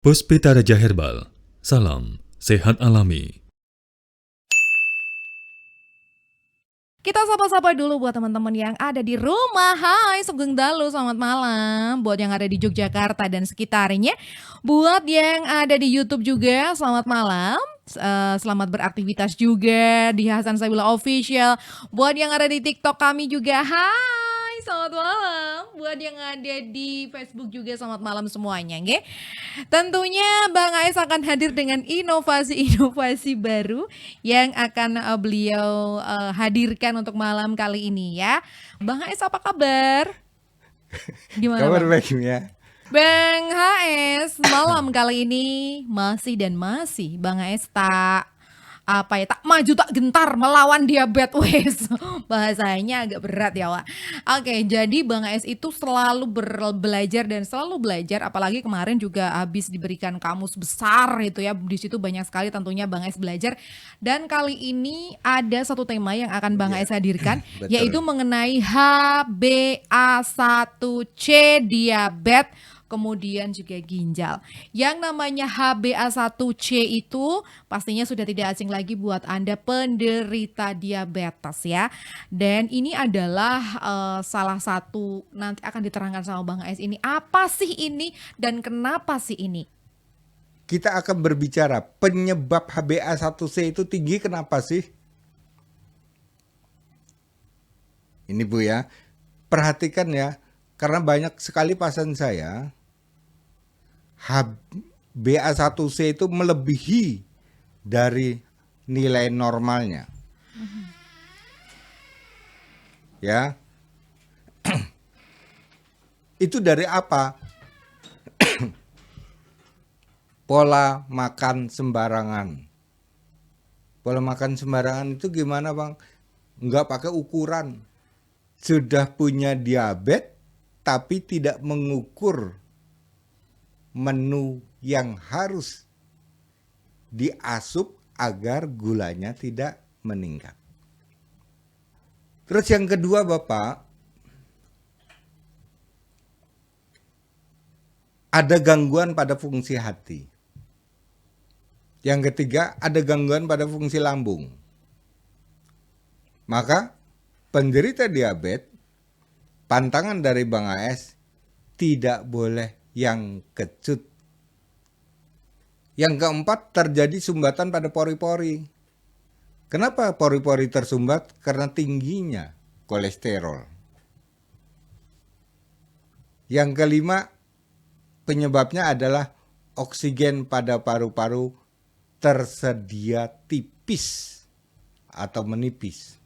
Puspita Raja Herbal, salam sehat alami. Kita sapa-sapa dulu buat teman-teman yang ada di rumah. Hai, Sugeng Dalu, selamat malam. Buat yang ada di Yogyakarta dan sekitarnya. Buat yang ada di YouTube juga, selamat malam. Selamat beraktivitas juga di Hasan Sabila Official. Buat yang ada di TikTok kami juga, hai, selamat malam. Buat yang ada di Facebook juga, selamat malam semuanya, nggih. Tentunya Bang Ais akan hadir dengan inovasi-inovasi baru yang akan beliau hadirkan untuk malam kali ini ya. Bang Ais apa kabar? Gimana Kabar Bang? baik ya. Bang HS, malam kali ini masih Bang HS tak maju tak gentar melawan diabetes. Bahasanya agak berat ya Wak. Oke, jadi Bang HS itu selalu belajar dan selalu belajar, apalagi kemarin juga habis diberikan kamus besar itu ya. Di situ banyak sekali tentunya Bang HS belajar. Dan kali ini ada satu tema yang akan Bang HS hadirkan, Betul. yaitu mengenai HbA1c diabetes, kemudian juga ginjal. Yang namanya HbA1c itu pastinya sudah tidak asing lagi buat Anda penderita diabetes ya. Dan ini adalah salah satu, nanti akan diterangkan sama Bang Ais, ini apa sih ini dan kenapa sih ini? Kita akan berbicara penyebab HbA1c itu tinggi kenapa sih? Ini Bu ya, perhatikan ya, karena banyak sekali pasien saya HbA1c itu melebihi dari nilai normalnya. Ya. Itu dari apa? Pola makan sembarangan. Pola makan sembarangan itu gimana Bang? Enggak pakai ukuran. Sudah punya diabetes tapi tidak mengukur menu yang harus diasup agar gulanya tidak meningkat. Terus yang kedua Bapak, ada gangguan pada fungsi hati. Yang ketiga, ada gangguan pada fungsi lambung. Maka penderita diabetes, pantangan dari Bang AS, tidak boleh yang kecut. Yang keempat, terjadi sumbatan pada pori-pori. Kenapa pori-pori tersumbat? Karena tingginya kolesterol. Yang kelima, penyebabnya adalah oksigen pada paru-paru tersedia tipis atau menipis.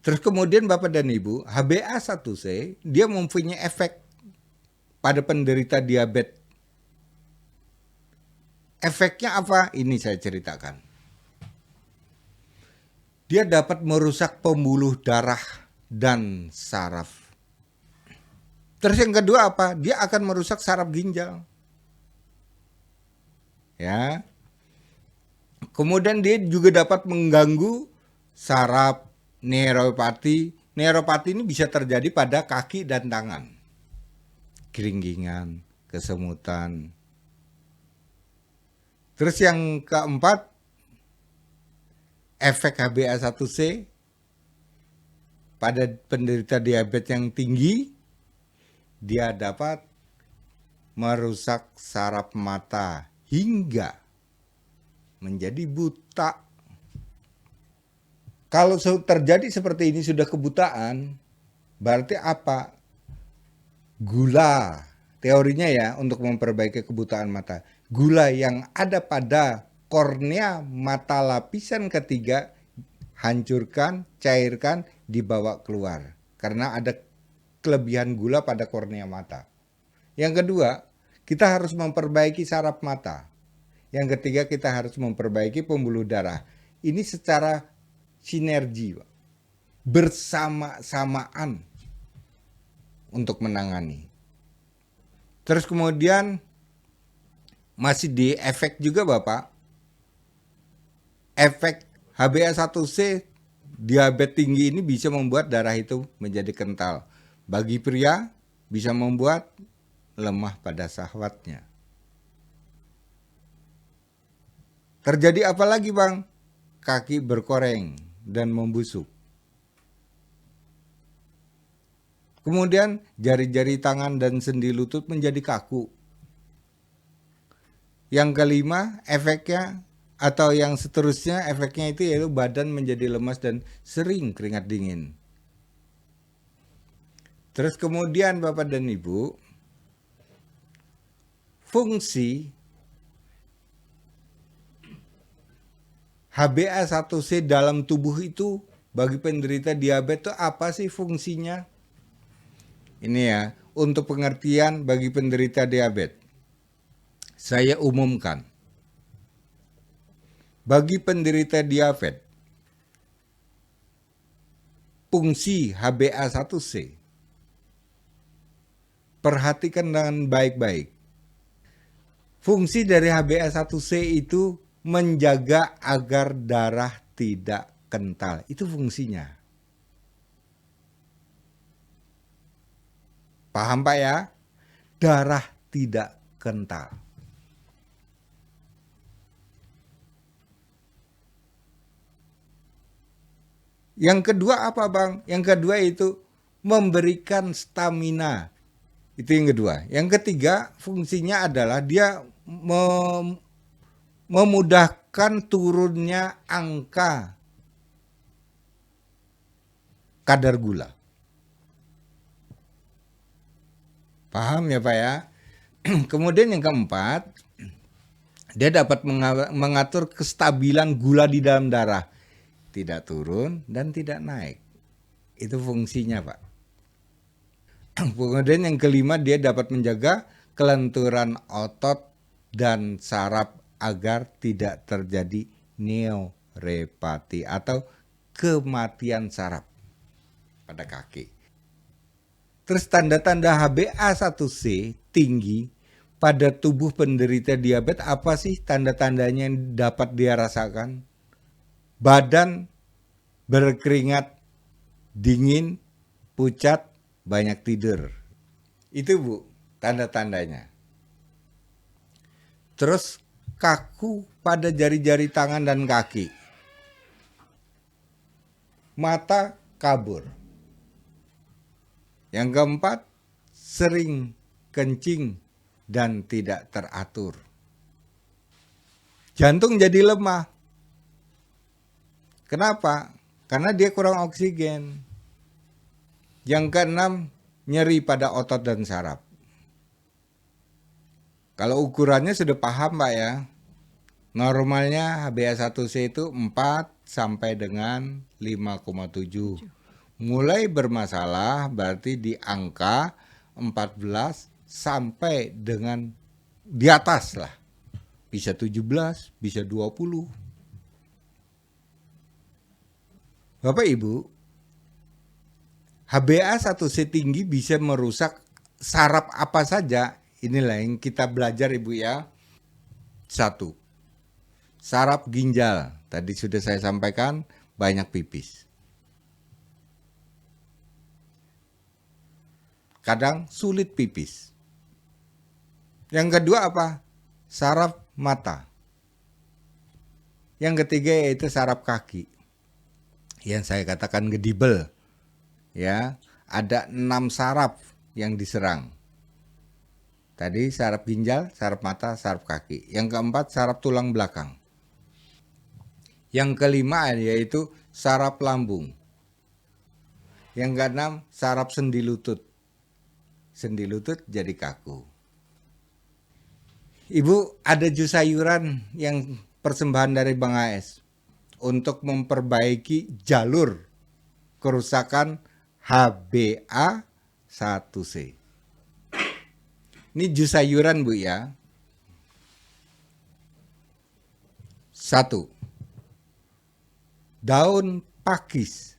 Terus kemudian Bapak dan Ibu, HbA1c dia mempunyai efek pada penderita diabetes. Efeknya apa? Ini saya ceritakan. Dia dapat merusak pembuluh darah dan saraf. Terus yang kedua apa? Dia akan merusak saraf ginjal. Ya. Kemudian dia juga dapat mengganggu saraf neuropati. Neuropati ini bisa terjadi pada kaki dan tangan. Keringgingan, kesemutan. Terus yang keempat, efek HbA1c pada penderita diabetes yang tinggi, dia dapat merusak saraf mata hingga menjadi buta. Kalau terjadi seperti ini sudah kebutaan, berarti apa? Gula, teorinya ya untuk memperbaiki kebutaan mata. Gula yang ada pada kornea mata lapisan ketiga hancurkan, cairkan, dibawa keluar. Karena ada kelebihan gula pada kornea mata. Yang kedua, kita harus memperbaiki saraf mata. Yang ketiga, kita harus memperbaiki pembuluh darah. Ini secara sinergi, bersama-samaan untuk menangani. Terus kemudian masih di efek juga Bapak. Efek HbA1c diabetes tinggi ini bisa membuat darah itu menjadi kental. Bagi pria bisa membuat lemah pada syahwatnya. Terjadi apa lagi bang? Kaki berkoreng dan membusuk. Kemudian jari-jari tangan dan sendi lutut menjadi kaku. Yang kelima, efeknya atau yang seterusnya efeknya itu yaitu badan menjadi lemas dan sering keringat dingin. Terus kemudian Bapak dan Ibu, fungsi HbA1c dalam tubuh itu bagi penderita diabetes itu apa sih fungsinya? Ini ya, untuk pengertian bagi penderita diabetes. Saya umumkan. Bagi penderita diabetes, fungsi HbA1c perhatikan dengan baik-baik. Fungsi dari HbA1c itu menjaga agar darah tidak kental. Itu fungsinya. Paham Pak ya? Darah tidak kental. Yang kedua apa Bang? Yang kedua itu memberikan stamina. Itu yang kedua. Yang ketiga fungsinya adalah dia memudahkan turunnya angka kadar gula. Paham ya Pak ya? Kemudian yang keempat, dia dapat mengatur kestabilan gula di dalam darah. Tidak turun dan tidak naik. Itu fungsinya Pak. Kemudian yang kelima, dia dapat menjaga kelenturan otot dan saraf agar tidak terjadi neuropati atau kematian saraf pada kaki. Terus tanda-tanda HbA1c tinggi pada tubuh penderita diabetes apa sih tanda-tandanya yang dapat dia rasakan? Badan berkeringat dingin, pucat, banyak tidur. Itu Bu, tanda-tandanya. Terus kaku pada jari-jari tangan dan kaki. Mata kabur. Yang keempat, sering kencing dan tidak teratur. Jantung jadi lemah. Kenapa? Karena dia kurang oksigen. Yang keenam, nyeri pada otot dan saraf. Kalau ukurannya sudah paham Pak ya. Normalnya HbA1c itu 4 sampai dengan 5,7. Mulai bermasalah berarti di angka 14 sampai dengan di atas lah. Bisa 17, bisa 20. Bapak Ibu, HbA1c tinggi bisa merusak saraf apa saja. Inilah yang kita belajar Ibu ya. 1. Saraf ginjal. Tadi sudah saya sampaikan, banyak pipis. Kadang sulit pipis. Yang kedua apa? Saraf mata. Yang ketiga yaitu saraf kaki. Yang saya katakan gedibel. Ya, ada 6 saraf yang diserang. Tadi saraf ginjal, saraf mata, saraf kaki. Yang keempat saraf tulang belakang. Yang kelima yaitu saraf lambung. Yang keenam saraf sendi lutut. Sendi lutut jadi kaku. Ibu, ada jus sayuran yang persembahan dari Bang AS untuk memperbaiki jalur kerusakan HbA1c. Ini jus sayuran Bu ya. 1. Daun pakis.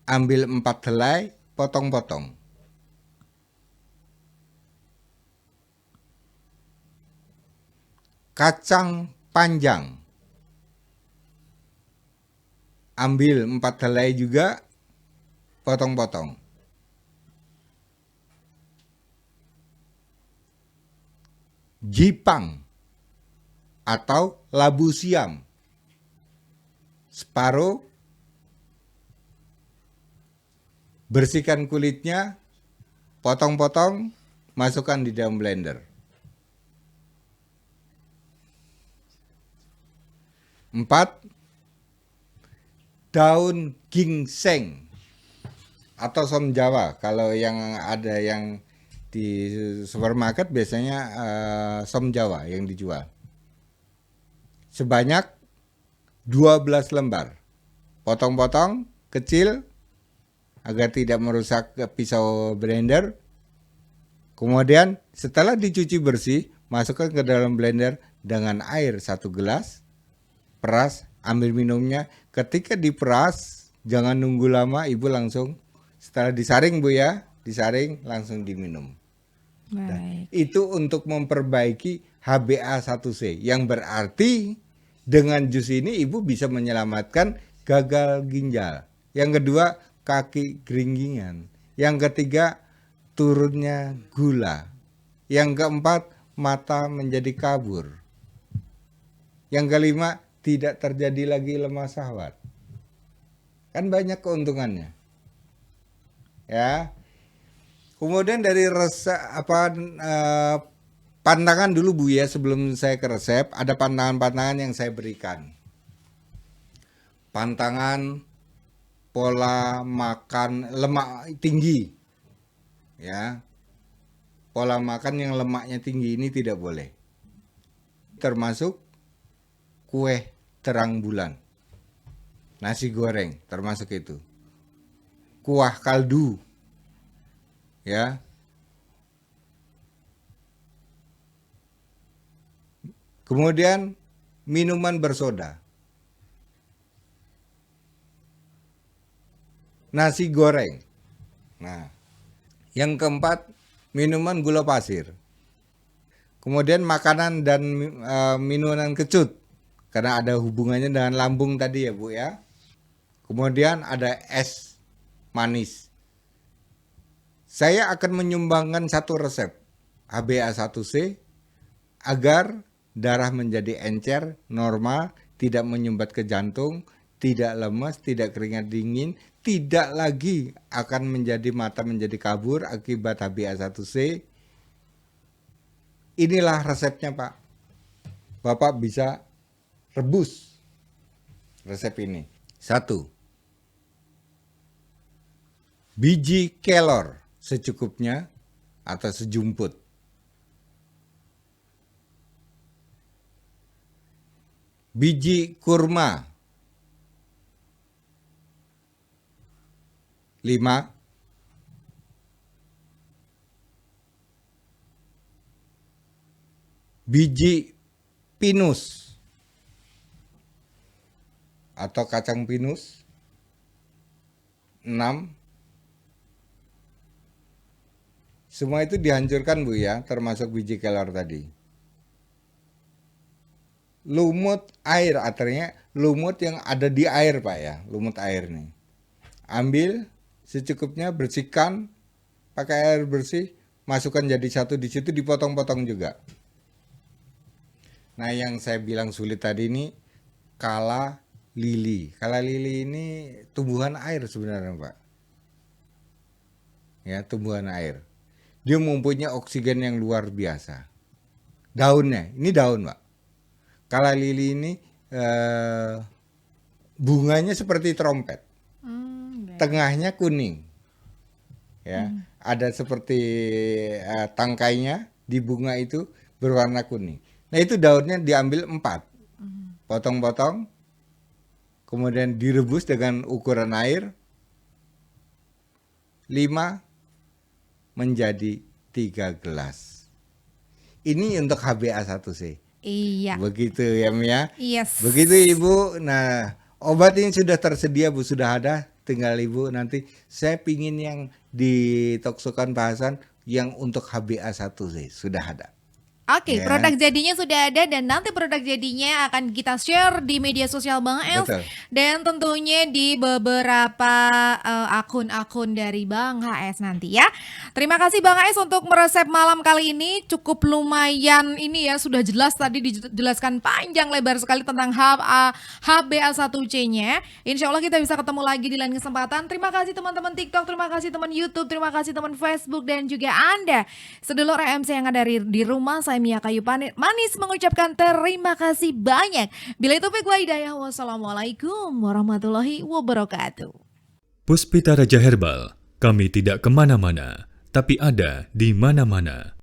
Ambil 4 helai, potong-potong. Kacang panjang. Ambil 4 helai juga, potong-potong. Jipang atau labu siam separuh, bersihkan kulitnya, potong-potong, masukkan di dalam blender. 4. Daun ginseng atau som Jawa. Kalau yang ada yang di supermarket biasanya som Jawa yang dijual. Sebanyak 12 lembar. Potong-potong kecil agar tidak merusak pisau blender. Kemudian setelah dicuci bersih, masukkan ke dalam blender dengan air 1 gelas. Peras, ambil minumnya. Ketika diperas, jangan nunggu lama, Ibu langsung setelah disaring Bu ya, disaring langsung diminum. Nah, itu untuk memperbaiki HbA1c yang berarti dengan jus ini Ibu bisa menyelamatkan gagal ginjal. Yang kedua, kaki geringgingan. Yang ketiga, turunnya gula. Yang keempat, mata menjadi kabur. Yang kelima, tidak terjadi lagi lemah syahwat. Kan banyak keuntungannya. Ya. Kemudian dari pantangan dulu Bu ya, sebelum saya ke resep, ada pantangan-pantangan yang saya berikan. Pantangan pola makan lemak tinggi. Ya. Pola makan yang lemaknya tinggi ini tidak boleh. Termasuk kue terang bulan. Nasi goreng termasuk itu. Kuah kaldu. Ya. Kemudian minuman bersoda. Nasi goreng. Nah, yang keempat, minuman gula pasir. Kemudian makanan dan minuman kecut, karena ada hubungannya dengan lambung tadi ya Bu ya. Kemudian ada es manis. Saya akan menyumbangkan satu resep HbA1c agar darah menjadi encer, normal, tidak menyumbat ke jantung, tidak lemas, tidak keringat dingin, tidak lagi akan menjadi mata menjadi kabur akibat HbA1c. Inilah resepnya Pak. Bapak bisa rebus resep ini. 1. Biji kelor secukupnya atau sejumput. Biji kurma 5. Biji pinus atau kacang pinus 6. Semua itu dihancurkan Bu ya, termasuk biji kelor tadi. Lumut air, artinya lumut yang ada di air Pak ya, lumut air nih. Ambil secukupnya, bersihkan pakai air bersih, masukkan jadi satu di situ, dipotong-potong juga. Nah, yang saya bilang sulit tadi ini kala lili. Kala lili ini tumbuhan air sebenarnya Pak. Ya, tumbuhan air. Dia mempunyai oksigen yang luar biasa. Daunnya, ini daun Pak. Kala lili ini bunganya seperti trompet. Tengahnya kuning. Ya, ada seperti tangkainya di bunga itu berwarna kuning. Nah, itu daunnya diambil 4. Potong-potong. Kemudian direbus dengan ukuran air 5 menjadi 3 gelas. Ini untuk HbA1c. Iya. Begitu ya Mia. Yes. Begitu Ibu. Nah, obat ini sudah tersedia Bu, sudah ada. Tinggal Ibu nanti. Saya pingin yang di Toksokan Bahasan yang untuk HbA1c sudah ada. Oke, Ya. produk jadinya sudah ada dan nanti produk jadinya akan kita share di media sosial Bang Els Betul. dan tentunya di beberapa akun-akun dari Bang HS nanti ya. Terima kasih Bang HS untuk meresep malam kali ini, cukup lumayan ini ya, sudah jelas tadi dijelaskan panjang lebar sekali tentang HbA1c-nya. Insya Allah kita bisa ketemu lagi di lain kesempatan. Terima kasih teman-teman TikTok, terima kasih teman YouTube, terima kasih teman Facebook dan juga Anda sedulur EMC yang ada di rumah. Saya Mia Kayu Manis mengucapkan terima kasih banyak. Bila itu wa hidayah, wassalamualaikum warahmatullahi wabarakatuh. Puspita Raja Herbal, kami tidak kemana-mana, tapi ada di mana-mana.